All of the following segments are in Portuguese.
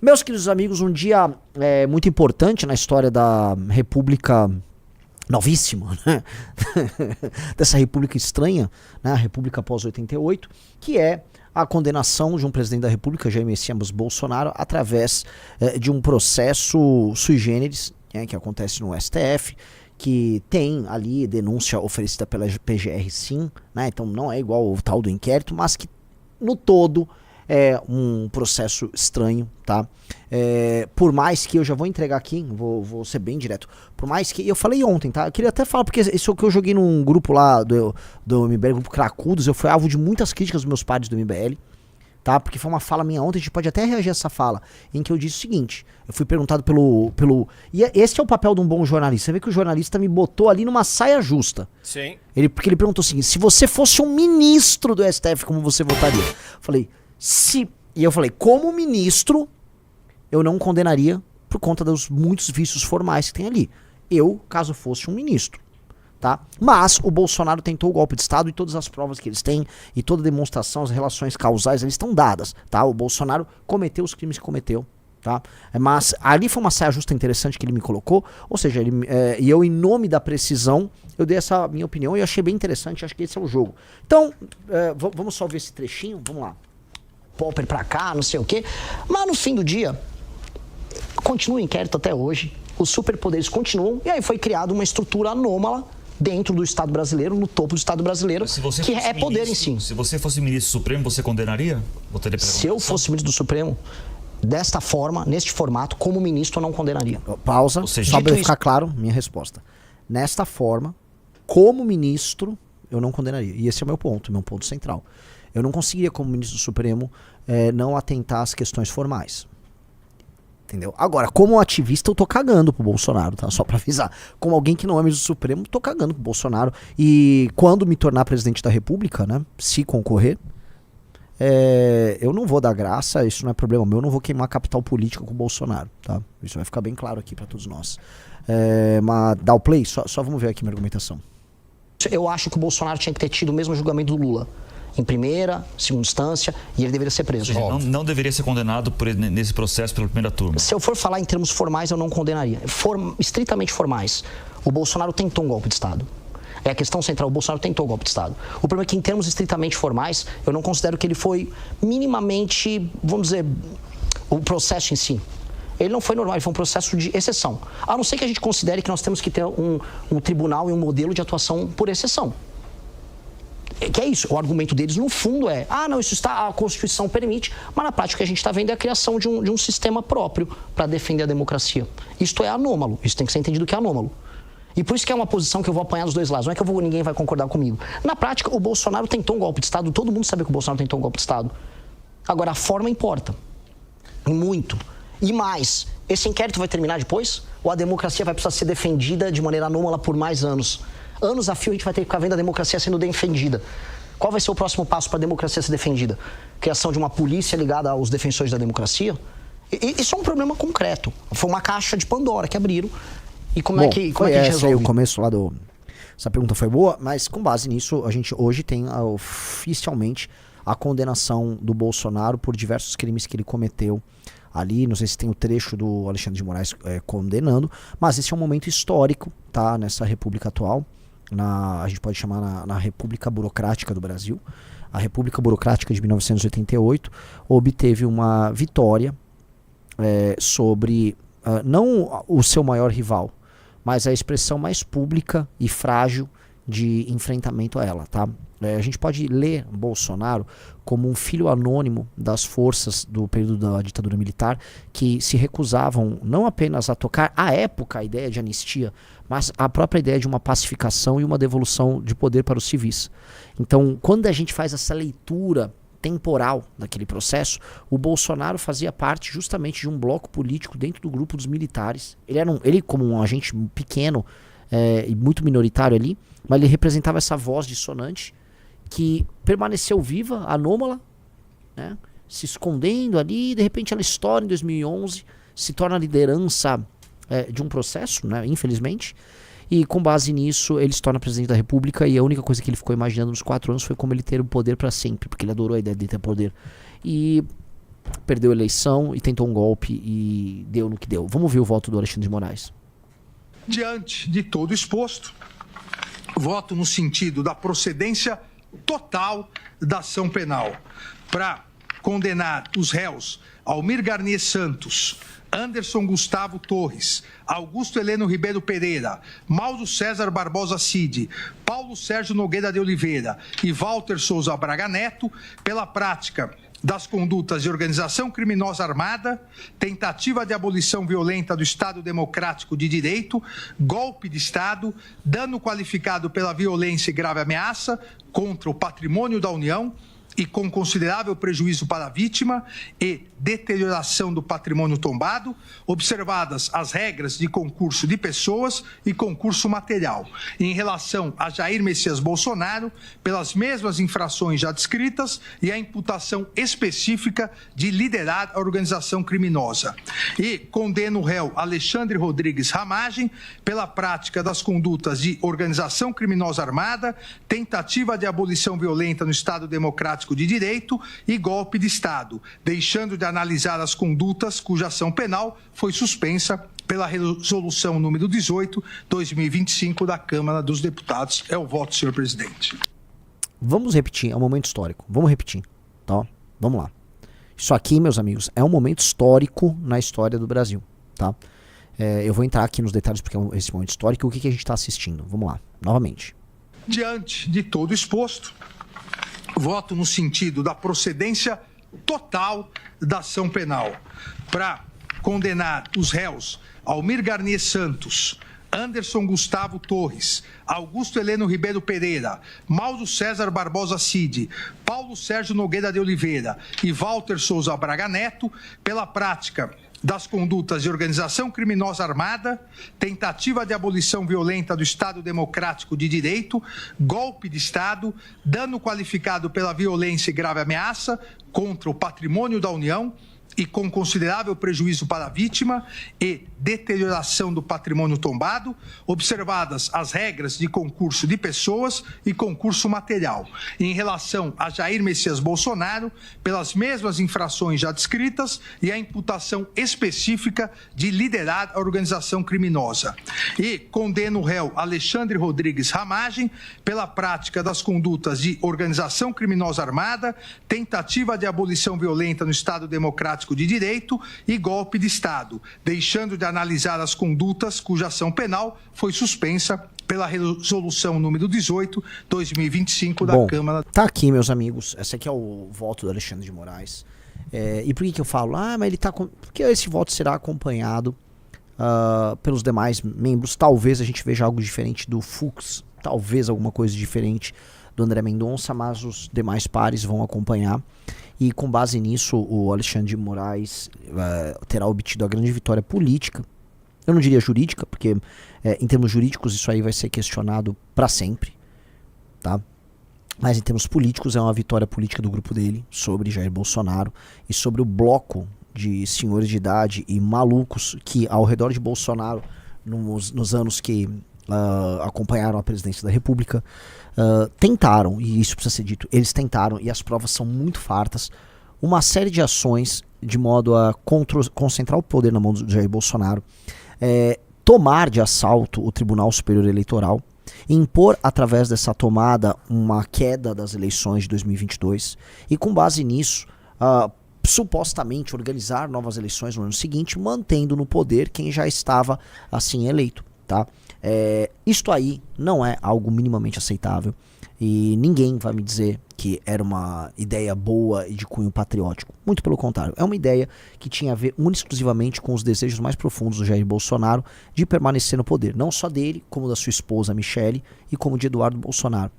Meus queridos amigos, um dia muito importante na história da República novíssima, né? Dessa República estranha, né? A República pós-88, que é a condenação de um presidente da República, Jair Messias Bolsonaro, através de um processo sui generis, que acontece no STF, que tem ali denúncia oferecida pela PGR, sim, né? Então não é igual ao tal do inquérito, mas que no todo é um processo estranho, tá? Por mais que eu já vou entregar aqui, vou ser bem direto. Por mais que, eu falei ontem, tá? Eu queria até falar, porque isso que eu joguei num grupo lá do MBL, grupo Cracudos, eu fui alvo de muitas críticas dos meus pares do MBL, tá? Porque foi uma fala minha ontem, a gente pode até reagir a essa fala, em que eu disse o seguinte, eu fui perguntado e esse é o papel de um bom jornalista. Você vê que o jornalista me botou ali numa saia justa. Sim. Porque ele perguntou o seguinte, se você fosse um ministro do STF, como você votaria? Eu falei, e eu falei, como ministro, eu não condenaria por conta dos muitos vícios formais que tem ali. Eu, caso fosse um ministro, tá? Mas o Bolsonaro tentou o golpe de Estado e todas as provas que eles têm e toda a demonstração, as relações causais, eles estão dadas, tá? O Bolsonaro cometeu os crimes que cometeu, tá? Mas ali foi uma saia justa interessante que ele me colocou, ou seja, e eu, em nome da precisão, eu dei essa minha opinião e eu achei bem interessante, acho que esse é o jogo. Então, vamos só ver esse trechinho, vamos lá. Popper pra cá, não sei o quê. Mas no fim do dia, continua o inquérito até hoje, os superpoderes continuam, e aí foi criada uma estrutura anômala dentro do Estado brasileiro, no topo do Estado brasileiro, que é poder em si. Se você fosse ministro supremo, você condenaria? Se eu fosse ministro do Supremo, desta forma, neste formato, como ministro, eu não condenaria. Pausa, só para ficar claro, minha resposta. Nesta forma, como ministro, eu não condenaria. E esse é o meu ponto central. Eu não conseguiria, como ministro do Supremo, não atentar às questões formais. Entendeu? Agora, como ativista, eu tô cagando pro Bolsonaro, tá? Só pra avisar. Como alguém que não é ministro do Supremo, tô cagando pro Bolsonaro. E quando me tornar presidente da República, né? Se concorrer, eu não vou dar graça, isso não é problema meu, eu não vou queimar capital político com o Bolsonaro, tá? Isso vai ficar bem claro aqui pra todos nós. Mas dá o play? Só vamos ver aqui minha argumentação. Eu acho que o Bolsonaro tinha que ter tido o mesmo julgamento do Lula. Em primeira, segunda instância, e ele deveria ser preso. Não deveria ser condenado nesse processo pela primeira turma. Se eu for falar em termos formais, eu não condenaria. Estritamente formais. O Bolsonaro tentou um golpe de Estado. É a questão central, o Bolsonaro tentou o golpe de Estado. O problema é que, em termos estritamente formais, eu não considero que ele foi minimamente, vamos dizer, o processo em si. Ele não foi normal, ele foi um processo de exceção. A não ser que a gente considere que nós temos que ter um tribunal e um modelo de atuação por exceção. Que é isso, o argumento deles no fundo não, isso a Constituição permite, mas na prática o que a gente está vendo é a criação de um sistema próprio para defender a democracia. Isto é anômalo, isso tem que ser entendido que é anômalo. E por isso que é uma posição que eu vou apanhar dos dois lados, não é que ninguém vai concordar comigo. Na prática, o Bolsonaro tentou um golpe de Estado, todo mundo sabe que o Bolsonaro tentou um golpe de Estado. Agora, a forma importa, muito. E mais, esse inquérito vai terminar depois? Ou a democracia vai precisar ser defendida de maneira anômala por mais anos? Anos a fio a gente vai ter que ficar vendo a democracia sendo defendida. Qual vai ser o próximo passo para a democracia ser defendida? Criação de uma polícia ligada aos defensores da democracia? Isso é um problema concreto. Foi uma caixa de Pandora que abriram. E como é que a gente resolve? O começo lá essa pergunta foi boa, mas com base nisso, a gente hoje tem oficialmente a condenação do Bolsonaro por diversos crimes que ele cometeu ali. Não sei se tem o trecho do Alexandre de Moraes condenando, mas esse é um momento histórico, tá? Nessa república atual. A gente pode chamar na República Burocrática do Brasil. A República Burocrática de 1988 obteve uma vitória sobre não o seu maior rival, mas a expressão mais pública e frágil de enfrentamento a ela, tá? A gente pode ler Bolsonaro como um filho anônimo das forças do período da ditadura militar que se recusavam não apenas a tocar à época a ideia de anistia, mas a própria ideia de uma pacificação e uma devolução de poder para os civis. Então, quando a gente faz essa leitura temporal daquele processo, o Bolsonaro fazia parte justamente de um bloco político dentro do grupo dos militares. Ele como um agente pequeno e muito minoritário ali, mas ele representava essa voz dissonante que permaneceu viva, anômala, né, se escondendo ali, e de repente ela estoura em 2011, se torna a liderança de um processo, né, infelizmente, e com base nisso ele se torna presidente da República, e a única coisa que ele ficou imaginando nos 4 anos foi como ele ter o poder para sempre, porque ele adorou a ideia de ter poder. E perdeu a eleição e tentou um golpe e deu no que deu. Vamos ver o voto do Alexandre de Moraes. Diante de todo exposto, voto no sentido da procedência total da ação penal para condenar os réus Almir Garnier Santos, Anderson Gustavo Torres, Augusto Heleno Ribeiro Pereira, Mauro César Barbosa Cid, Paulo Sérgio Nogueira de Oliveira e Walter Souza Braga Neto pela prática das condutas de organização criminosa armada, tentativa de abolição violenta do Estado Democrático de Direito, golpe de Estado, dano qualificado pela violência e grave ameaça contra o patrimônio da União e com considerável prejuízo para a vítima e deterioração do patrimônio tombado, observadas as regras de concurso de pessoas e concurso material. Em relação a Jair Messias Bolsonaro, pelas mesmas infrações já descritas e a imputação específica de liderar a organização criminosa. E condena o réu Alexandre Rodrigues Ramagem pela prática das condutas de organização criminosa armada, tentativa de abolição violenta no Estado Democrático de Direito e golpe de Estado, deixando de analisar as condutas cuja ação penal foi suspensa pela resolução número 18/2025 da Câmara dos Deputados. É o voto, senhor presidente. Vamos repetir, é um momento histórico. Vamos repetir, tá? Vamos lá. Isso aqui, meus amigos, é um momento histórico na história do Brasil, tá? Eu vou entrar aqui nos detalhes porque é esse momento histórico. O que a gente está assistindo? Vamos lá, novamente. Diante de todo exposto, voto no sentido da procedência total da ação penal para condenar os réus Almir Garnier Santos, Anderson Gustavo Torres, Augusto Heleno Ribeiro Pereira, Mauro César Barbosa Cid, Paulo Sérgio Nogueira de Oliveira e Walter Souza Braga Neto pela prática das condutas de organização criminosa armada, tentativa de abolição violenta do Estado Democrático de Direito, golpe de Estado, dano qualificado pela violência e grave ameaça contra o patrimônio da União e com considerável prejuízo para a vítima e deterioração do patrimônio tombado, observadas as regras de concurso de pessoas e concurso material. Em relação a Jair Messias Bolsonaro, pelas mesmas infrações já descritas e a imputação específica de liderar a organização criminosa. E condena o réu Alexandre Rodrigues Ramagem pela prática das condutas de organização criminosa armada, tentativa de abolição violenta no Estado Democrático de Direito e golpe de Estado, deixando de analisar as condutas cuja ação penal foi suspensa pela resolução número 18/2025 da Câmara. Tá aqui, meus amigos. Esse aqui é o voto do Alexandre de Moraes. E por que eu falo? Mas ele tá porque esse voto será acompanhado pelos demais membros. Talvez a gente veja algo diferente do Fux, talvez alguma coisa diferente do André Mendonça, mas os demais pares vão acompanhar. E com base nisso, o Alexandre de Moraes terá obtido a grande vitória política. Eu não diria jurídica, porque em termos jurídicos isso aí vai ser questionado para sempre, tá? Mas em termos políticos é uma vitória política do grupo dele sobre Jair Bolsonaro e sobre o bloco de senhores de idade e malucos que ao redor de Bolsonaro, nos anos que acompanharam a presidência da República, tentaram, e isso precisa ser dito, eles tentaram, e as provas são muito fartas, uma série de ações de modo a concentrar o poder na mão do Jair Bolsonaro, tomar de assalto o Tribunal Superior Eleitoral, impor através dessa tomada uma queda das eleições de 2022 e com base nisso supostamente organizar novas eleições no ano seguinte, mantendo no poder quem já estava assim eleito, tá? Isto aí não é algo minimamente aceitável e ninguém vai me dizer que era uma ideia boa e de cunho patriótico. Muito pelo contrário, é uma ideia que tinha a ver exclusivamente com os desejos mais profundos do Jair Bolsonaro de permanecer no poder, não só dele, como da sua esposa Michele e como de Eduardo Bolsonaro.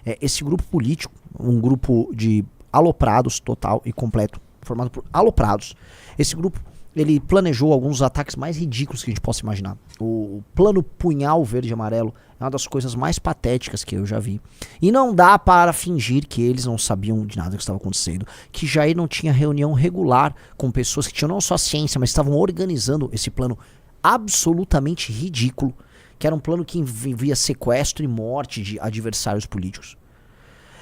Esse grupo político, um grupo de aloprados total e completo, formado por aloprados, esse grupo ele planejou alguns ataques mais ridículos que a gente possa imaginar. O plano punhal verde e amarelo é uma das coisas mais patéticas que eu já vi. E não dá para fingir que eles não sabiam de nada que estava acontecendo. Que Jair não tinha reunião regular com pessoas que tinham não só ciência, mas estavam organizando esse plano absolutamente ridículo, que era um plano que envolvia sequestro e morte de adversários políticos.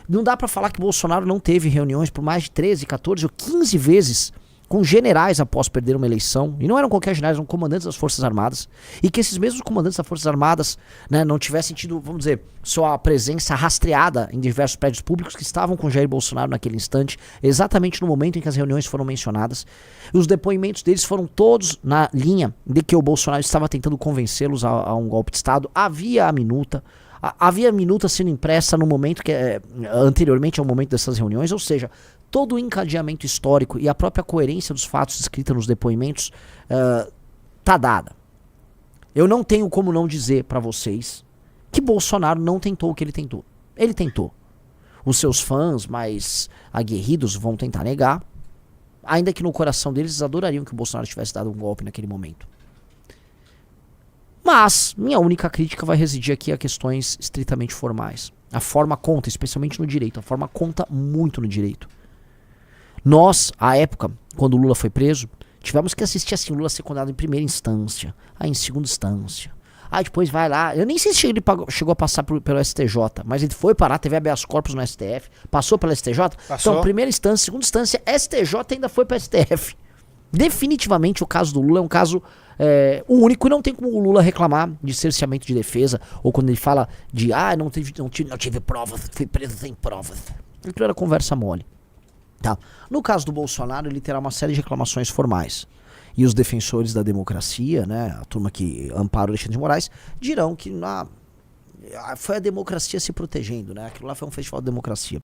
Não dá para falar que Bolsonaro não teve reuniões por mais de 13, 14 ou 15 vezes com generais após perder uma eleição, e não eram qualquer generais, eram comandantes das Forças Armadas, e que esses mesmos comandantes das Forças Armadas, né, não tivessem tido, vamos dizer, sua presença rastreada em diversos prédios públicos que estavam com Jair Bolsonaro naquele instante, exatamente no momento em que as reuniões foram mencionadas. E os depoimentos deles foram todos na linha de que o Bolsonaro estava tentando convencê-los a um golpe de Estado. Havia a minuta sendo impressa no momento que anteriormente ao momento dessas reuniões, ou seja, todo o encadeamento histórico e a própria coerência dos fatos escrita nos depoimentos tá dada. Eu não tenho como não dizer para vocês que Bolsonaro não tentou o que ele tentou. Ele tentou. Os seus fãs mais aguerridos vão tentar negar, ainda que no coração deles eles adorariam que o Bolsonaro tivesse dado um golpe naquele momento. Mas minha única crítica vai residir aqui a questões estritamente formais. A forma conta, especialmente no direito. A forma conta muito no direito. Nós, à época, quando o Lula foi preso, tivemos que assistir assim, o Lula ser condenado em primeira instância, aí em segunda instância. Aí depois vai lá, eu nem sei se ele chegou a passar pelo STJ, mas ele foi parar, teve habeas corpus no STF, passou pela STJ. Passou. Então, primeira instância, segunda instância, STJ ainda foi para STF. Definitivamente o caso do Lula é um caso único e não tem como o Lula reclamar de cerceamento de defesa, ou quando ele fala de, não tive provas, fui preso sem provas. Aquilo era conversa mole. Tá. No caso do Bolsonaro, ele terá uma série de reclamações formais. E os defensores da democracia, né, a turma que ampara o Alexandre de Moraes, dirão que foi a democracia se protegendo, né? Aquilo lá foi um festival de democracia.